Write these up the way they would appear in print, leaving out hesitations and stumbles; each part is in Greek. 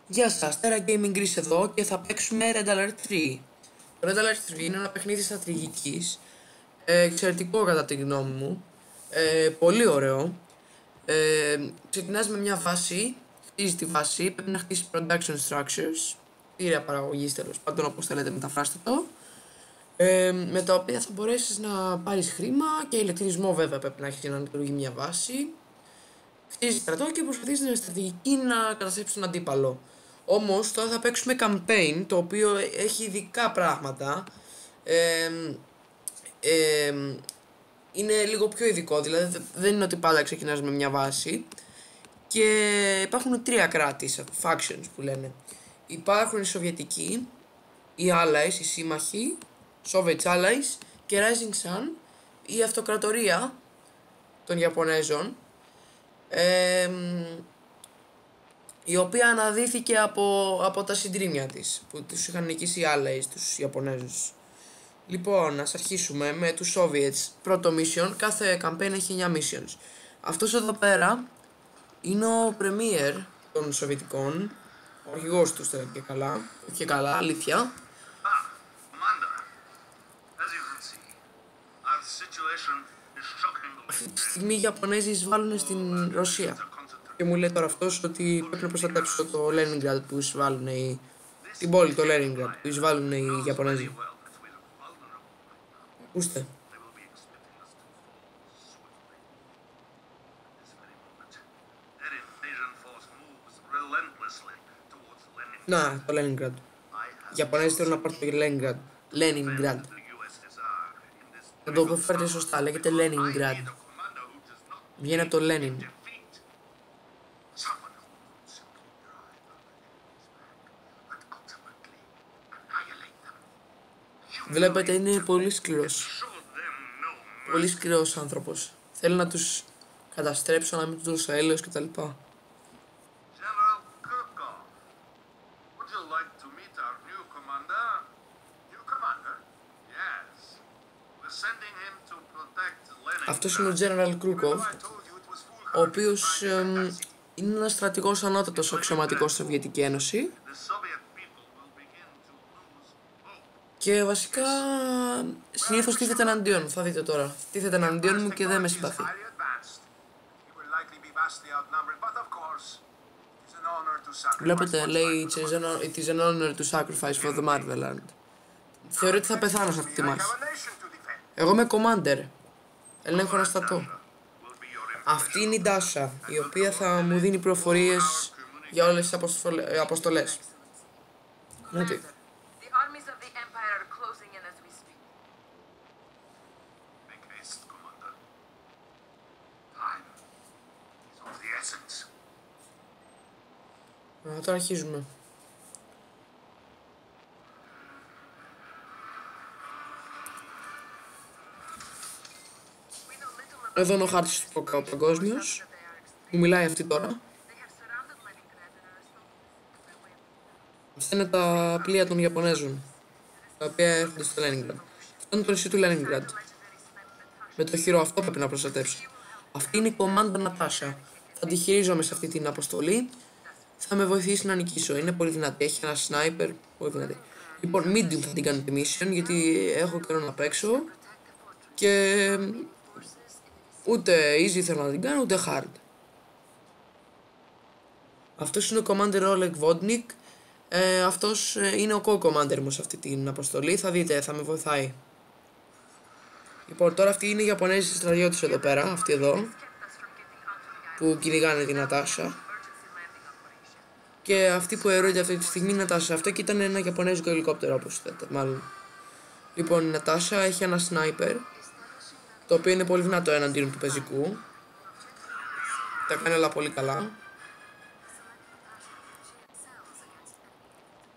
Γεια σας, Terra Gaming Greece εδώ και θα παίξουμε Red Alert 3. Το Red Alert 3 είναι ένα παιχνίδι στρατηγικής, εξαιρετικό κατά τη γνώμη μου, πολύ ωραίο. Ξεκινάς με μια βάση, χτίζεις τη βάση, πρέπει να χτίσεις production structures, κτίρια παραγωγής τέλος πάντων, όπως θέλετε μεταφράστε το, με τα οποία θα μπορέσεις να πάρεις χρήμα και ηλεκτρισμό βέβαια πρέπει να έχεις για να λειτουργεί μια βάση. Χτίζεις στρατό και προσπαθείς με στρατηγική να καταστρέψεις τον αντίπαλο. Όμως τώρα θα παίξουμε campaign, το οποίο έχει ειδικά πράγματα. Είναι λίγο πιο ειδικό, δηλαδή δεν είναι ότι πάντα ξεκινάς με μια βάση. Και υπάρχουν τρία κράτη, factions που λένε. Υπάρχουν οι Σοβιετικοί, οι Allies, οι σύμμαχοι, Soviet Allies και Rising Sun, η αυτοκρατορία των Ιαπωνέζων, η οποία αναδύθηκε από τα συντρίμμια της, που τους είχαν νικήσει οι Allies, τους Ιαπωνέζους. Λοιπόν, ας αρχίσουμε με τους Soviets. Πρώτο mission, κάθε campaign έχει 9 missions. Αυτός εδώ πέρα είναι ο Premier των Σοβιετικών, ο αρχηγός τους και καλά, και καλά, αλήθεια. Αυτή τη στιγμή οι Ιαπωνέζοι εισβάλλουν στην Ρωσία. Και μου λέει τώρα αυτός ότι πρέπει να προστατέψω το Leningrad που εισβάλλουν την πόλη, το Leningrad που εισβάλλουν οι Ιαπωνέζοι. Ακούστε. Να, το Leningrad. Οι Ιαπωνέζοι θέλουν να πάρουν το Leningrad. Leningrad. Να το προφέρετε σωστά, λέγεται Leningrad. Βγαίνει από το Lenin. Βλέπετε είναι πολύ σκληρός. Πολύ σκληρός άνθρωπος. Θέλει να τους καταστρέψω, να μην τους δώσω έλεος κτλ. Αυτός είναι ο General Krukov, ο οποίος είναι ένας στρατηγός ανώτατος αξιωματικός στη Σοβιετική Ένωση. Και βασικά συνήθως τίθεται εναντίον μου, θα δείτε τώρα. Τίθεται εναντίον μου και δεν με συμπαθεί. Βλέπετε, λέει it is an honor to sacrifice for the motherland. Θεωρώ ότι θα πεθάνω σε αυτή τη μάχη. Εγώ είμαι commander. Ελέγχω ένα στρατό. Αυτή είναι η Ντάσα, η οποία θα μου δίνει πληροφορίες για όλες τις αποστολές. Ναι. Τώρα αρχίζουμε. Εδώ είναι ο χάρτης του παγκόσμιος, που μιλάει αυτή τώρα. Αυτά είναι τα πλοία των Ιαπωνέζων, τα οποία έρχονται στο Leningrad. Αυτό είναι το νησί του Leningrad. Με το χειρό αυτό πρέπει να προστατεύσω. Αυτή είναι η κομμάντα Νατάσα. Θα τη χειρίζομαι σε αυτή την αποστολή. Θα με βοηθήσει να νικήσω. Είναι πολύ δυνατή. Έχει ένα sniper. Πολύ δυνατή. Λοιπόν, medium θα την κάνω τη mission, γιατί έχω καιρό να παίξω. Και ούτε easy θέλω να την κάνω, ούτε hard. Αυτός είναι ο commander Oleg Vodnik. Αυτός είναι ο co-commander μου σε αυτή την αποστολή. Θα δείτε, θα με βοηθάει. Λοιπόν, τώρα αυτοί είναι οι Ιαπωνέζοι στρατιώτες εδώ πέρα. Αυτοί εδώ. Που κυνηγάνε την Νατάσα. Και αυτή που αιρώνεται αυτή τη στιγμή είναι η Νατάσα. Αυτό και ήταν ένα Ιαπωνέζικο ελικόπτερο, όπως θέλετε, μάλλον. Λοιπόν, η Νατάσα έχει ένα sniper, το οποίο είναι πολύ δυνατό εναντίον του πεζικού. Τα κάνει όλα πολύ καλά.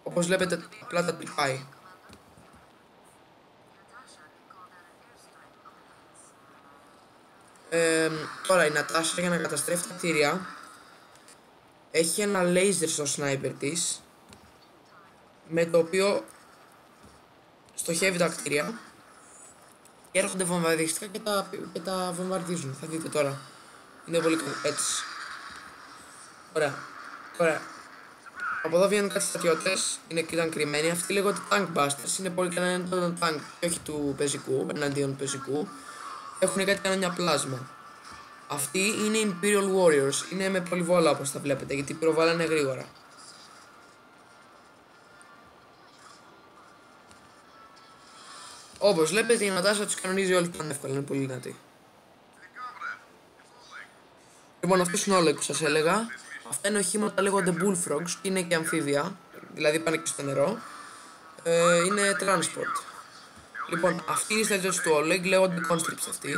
Όπως βλέπετε, απλά τα τρυπάει. Τώρα η Νατάσα για να καταστρέφει τα κτίρια έχει ένα laser στο sniper της, με το οποίο στοχεύει τα κτίρια και έρχονται βομβαρδιστικά και τα βομβαρδίζουν. Θα δείτε τώρα. Είναι πολύ καλό. Έτσι. Ωραία. Ωραία. Από εδώ βγαίνουν κάτι στρατιώτες, ήταν κρυμμένοι. Αυτοί λέγονται tank busters, είναι πολύ καλά εναντίον tank και όχι του πεζικού, εναντίον του πεζικού. Έχουν κάτι κανόνια πλάσμα. Αυτοί είναι Imperial Warriors, είναι με πολυβόλα όπως τα βλέπετε, γιατί πυροβολάνε γρήγορα. Όπως βλέπετε η Νατάσα τους κανονίζει όλους πανεύκολα, είναι πολύ δυνατή. Λοιπόν, αυτός είναι όλο που σας έλεγα. Αυτά είναι οχήματα, λέγονται bullfrogs και είναι και αμφίβια, δηλαδή πάνε και στο νερό. Είναι transport. Λοιπόν, αυτή είναι η στρατιώτες του Oleg, λέγονται conscripts αυτοί.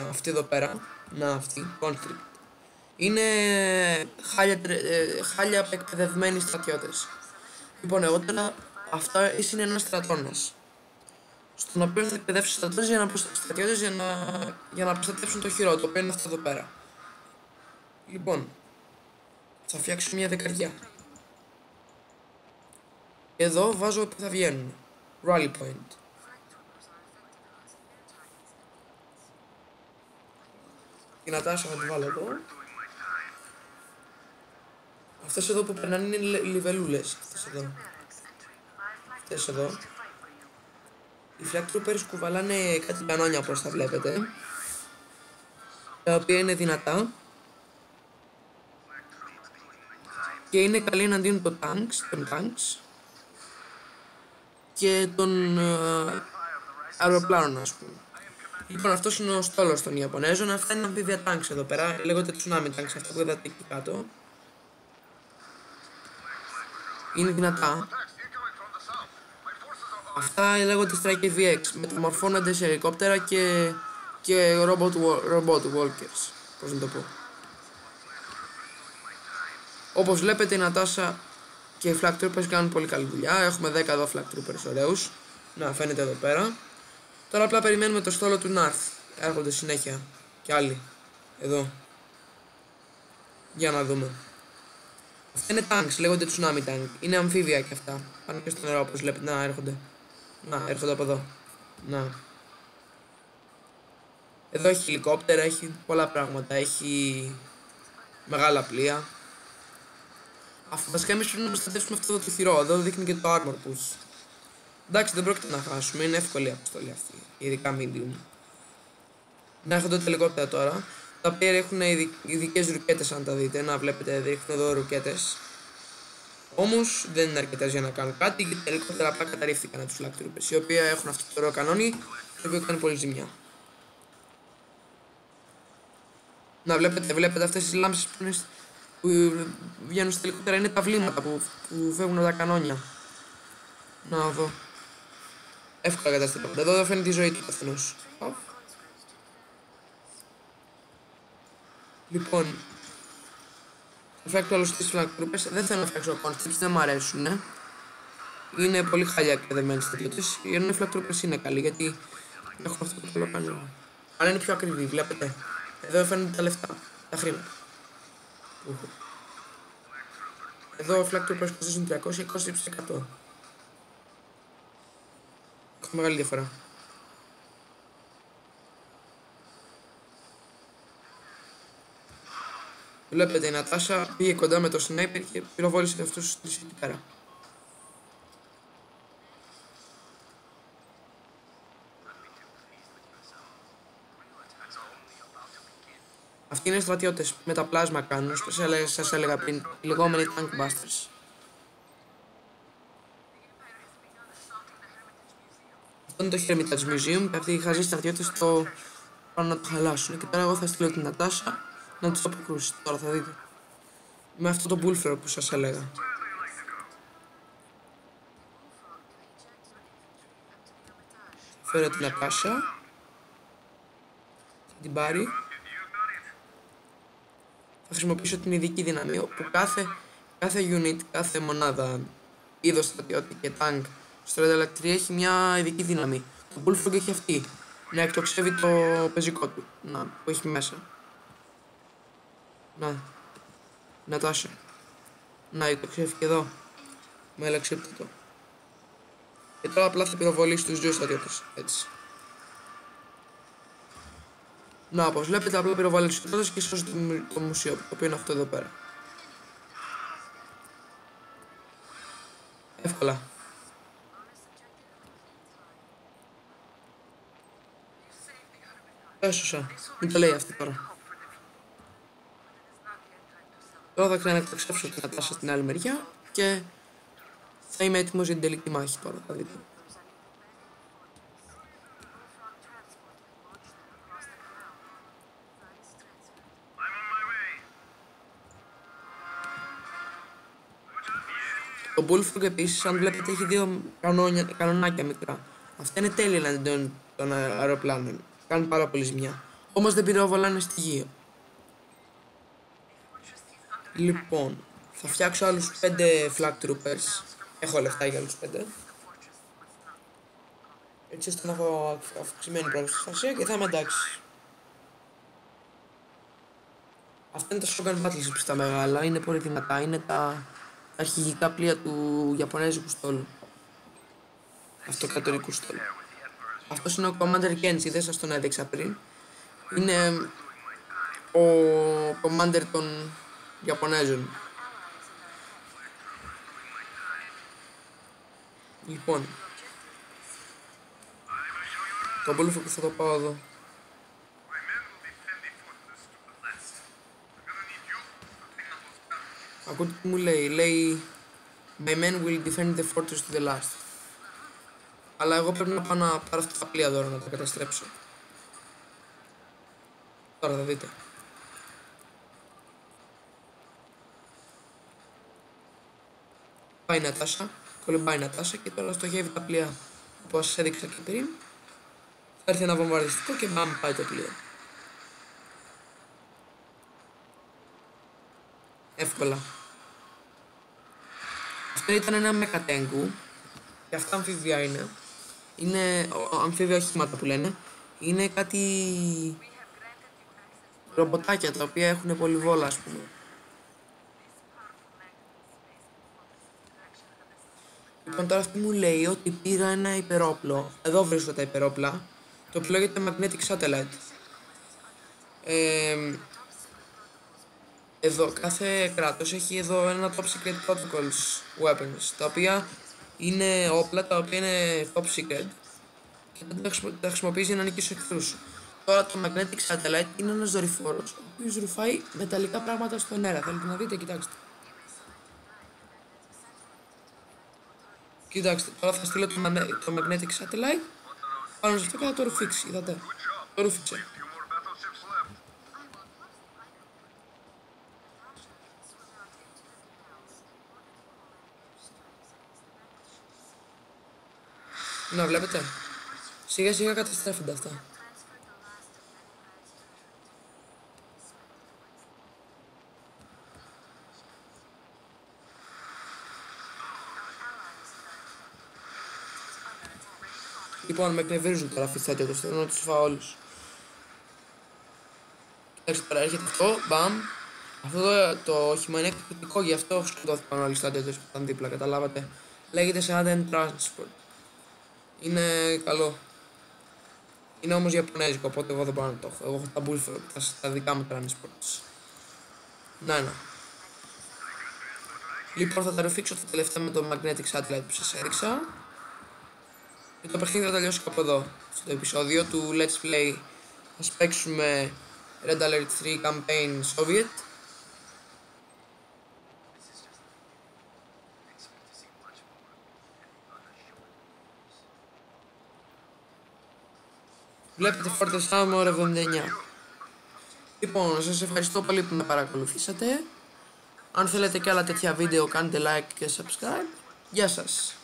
Αυτή εδώ πέρα, να αυτή, conscript. Είναι χάλια εκπαιδευμένοι στρατιώτες. Λοιπόν, εγώ τώρα, αυτά είναι ένας στρατώνας, στον οποίο θα εκπαιδεύσει στρατιώτες για να προστατεύσουν το χειρό, το οποίο είναι αυτό εδώ πέρα. Λοιπόν, θα φτιάξω μια δεκαριά. Εδώ βάζω που θα βγαίνουν. Rally point. Η Νατάσα θα τη βάλω εδώ. Αυτές εδώ που περνάνε είναι λιβελούλες. Αυτές εδώ. Οι flag troopers κουβαλάνε κάτι κανόνια όπως τα βλέπετε, τα οποία είναι δυνατά και είναι καλή εναντίον των tanks και των αεροπλάνων, ας πούμε. Λοιπόν, αυτός είναι ο στόλος των Ιαπωνέζων. Αυτά είναι αμφίβια tanks εδώ πέρα, λέγονται tsunami tanks, αυτά που είδατε εκεί κάτω. Είναι δυνατά. Αυτά λέγονται Striker VX, μεταμορφώνονται σε ελικόπτερα και robot walkers, πώς να το πω. Όπως βλέπετε η Νατάσα και οι flag troopers κάνουν πολύ καλή δουλειά. Έχουμε 10 εδώ flag troopers ωραίους. Να, φαίνεται εδώ πέρα. Τώρα απλά περιμένουμε το στόλο του να έρθει. Έρχονται συνέχεια και άλλοι εδώ. Για να δούμε. Αυτά είναι tanks, λέγονται tsunami tank. Είναι αμφίβια και αυτά. Πάνε και στο νερό όπως βλέπετε. Να, έρχονται. Να, έρχονται από εδώ. Να. Εδώ έχει ελικόπτερα, έχει πολλά πράγματα. Έχει μεγάλα πλοία. Βασικά εμείς πρέπει να προστατεύσουμε αυτό το χειρό. Εδώ δείχνει και το armor που έχει. Εντάξει, δεν πρόκειται να χάσουμε. Είναι εύκολη η αποστολή αυτή. Ειδικά medium. Να έρχονται τα ελικόπτερα τώρα. Τα οποία έχουν ειδικές ρουκέτες, αν τα δείτε. Να βλέπετε, δείχνουν εδώ ρουκέτες. Όμως δεν είναι αρκετές για να κάνουν κάτι, γιατί τα ελικόπτερα απλά καταρρίφθηκαν από τους flag troopers, οι οποίοι έχουν αυτό το ωραίο κανόνι, το οποίο κάνει πολύ ζημιά. Να βλέπετε αυτές τις λάμψεις που βγαίνουν στα ελικόπτερα, είναι τα βλήματα που φεύγουν από τα κανόνια. Να εδώ. Εύκολα καταστρέφονται. Εδώ φαίνεται η ζωή του καθενός. Λοιπόν, θα φτιάξω άλλους 3 flag troopers. Δεν θέλω να φτιάξω conscripts, δεν μου αρέσουν. Είναι πολύ χαλιά εκπαιδευμένοι στρατιώτες. Ενώ οι flag troopers είναι καλοί, γιατί έχουν αυτό το καλό κανόνα. Αλλά είναι πιο ακριβή, βλέπετε. Εδώ φαίνονται τα λεφτά, τα χρήματα. Εδώ οι flag troopers κοστίζουν 320 Έχω μεγάλη διαφορά. Βλέπετε η Νατάσα πήγε κοντά με το sniper και πυροβόλησε αυτούς τους εκεί πέρα. Αυτοί είναι στρατιώτες με τα πλάσμα κάνουν, όπως σας έλεγα πριν, οι λεγόμενοι tank busters. Αυτό είναι το Hermitage Museum και αυτοί οι χαζοί στρατιώτες το πάνε να το χαλάσουν. Και τώρα εγώ θα στείλω την Νατάσα να τους αποκρούσει. Τώρα θα δείτε. Με αυτό το bullfrog που σας έλεγα. Φέρω την Νατάσα. Θα την πάρει. Θα χρησιμοποιήσω την ειδική δύναμη όπου κάθε unit, κάθε μονάδα, είδος στρατιώτη και tank στο Red Alert 3 έχει μια ειδική δύναμη. Το bullfrog έχει αυτή. Να εκτοξεύει το πεζικό του. Να, που έχει μέσα. Να. Νατάσα. Να, εκτοξεύει και εδώ. Με έλαξε το. Και τώρα απλά θα πυροβολήσει τους δύο στρατιώτες. Έτσι. Να, όπως βλέπετε, απλά πυροβολήσει τους στρατιώτες και σώζει το μουσείο, το οποίο είναι αυτό εδώ πέρα. Εύκολα. Έσωσα. Μην το λέει αυτή τώρα. Τώρα θα ξαναεκτοξεύσω την Νατάσα στην άλλη μεριά και θα είμαι έτοιμος για την τελική μάχη τώρα, θα δείτε. Το Bullfrog επίσης, αν βλέπετε, έχει δύο κανονάκια μικρά. Αυτά είναι τέλεια εναντίον των αεροπλάνων. Κάνουν πάρα πολύ ζημιά. Όμως δεν πυροβολάνε στη γη. Λοιπόν, θα φτιάξω άλλους 5 flag troopers. Έχω λεφτά για άλλους 5. Έτσι ώστε να έχω αυξημένη προστασία και θα είμαι εντάξει. Αυτά είναι τα shotgun battleships τα μεγάλα, είναι πολύ δυνατά. Είναι τα αρχηγικά πλοία του Ιαπωνέζικου στόλου. Αυτοκρατορικού στόλου. Αυτός είναι ο Commander Kenshi, δεν σας τον έδειξα πριν. Είναι ο Commander των Ιαπωνέζων. Λοιπόν, το Bullfrog θα το πάω εδώ. Ακούτε τι μου λέει, My men will defend the fortress to the last. Αλλά εγώ πρέπει να πάω να πάρω αυτά τα πλοία τώρα να τα καταστρέψω. Τώρα θα δείτε. Πάει η Νατάσα, κολυμπάει η Νατάσα και τώρα στοχεύει τα πλοία που σας έδειξα και πριν. Θα έρθει ένα βομβαρδιστικό και μπαμ πάει το πλοίο. Εύκολα. Αυτό ήταν ένα μεκατέγκου και αυτά αμφίβια είναι. Είναι αμφίβια οχήματα που λένε. Είναι κάτι ρομποτάκια τα οποία έχουν πολυβόλα, ας πούμε. Λοιπόν, τώρα αυτή μου λέει ότι πήρα ένα υπερόπλο. Εδώ βρίσκω τα υπερόπλα. Το οποίο λέγεται Magnetic Satellite. Εδώ κάθε κράτος έχει εδώ ένα Top Secret Protocols Weapons, τα οποία είναι όπλα τα οποία είναι Top Secret και δεν τα χρησιμοποιείς για να νικήσεις εχθρούς σου. Τώρα το Magnetic Satellite είναι ένας δορυφόρος ο οποίος ρουφάει μεταλλικά πράγματα στον αέρα. Θέλετε να δείτε, κοιτάξτε. Κοιτάξτε, τώρα θα στείλω το Magnetic Satellite πάνω σε αυτό και θα το ρουφήξει, είδατε. Το ρούφηξε. Να βλέπετε, σιγά σιγά καταστρέφονται αυτά. Λοιπόν, με εκνευρίζουν τώρα αυτοί οι στρατιώτες, θέλω να τους φάω όλους. Κοιτάξτε τώρα, έρχεται αυτό, μπαμ. Αυτό το όχημα είναι εκπληκτικό, γι' αυτό σκοτώθηκαν όλοι οι στρατιώτες που ήταν δίπλα, καταλάβατε. Λέγεται Sudden Transport. Είναι καλό. Είναι όμως Ιαπωνέζικο, οπότε εγώ δεν μπορώ να το έχω. Εγώ έχω τα Bullfrog, τα δικά μου transports. Να. Λοιπόν, θα τα ρουφήξω τα τελευταία με το Magnetic Satellite που σας έδειξα. Και το παιχνίδι θα τελειώσει από εδώ. Στο επεισόδιο του Let's Play θα παίξουμε Red Alert 3 Campaign Soviet. Βλέπετε Fortress Armor 79. Λοιπόν, σας ευχαριστώ πολύ που με παρακολουθήσατε. Αν θέλετε και άλλα τέτοια βίντεο κάντε like και subscribe. Γεια σας.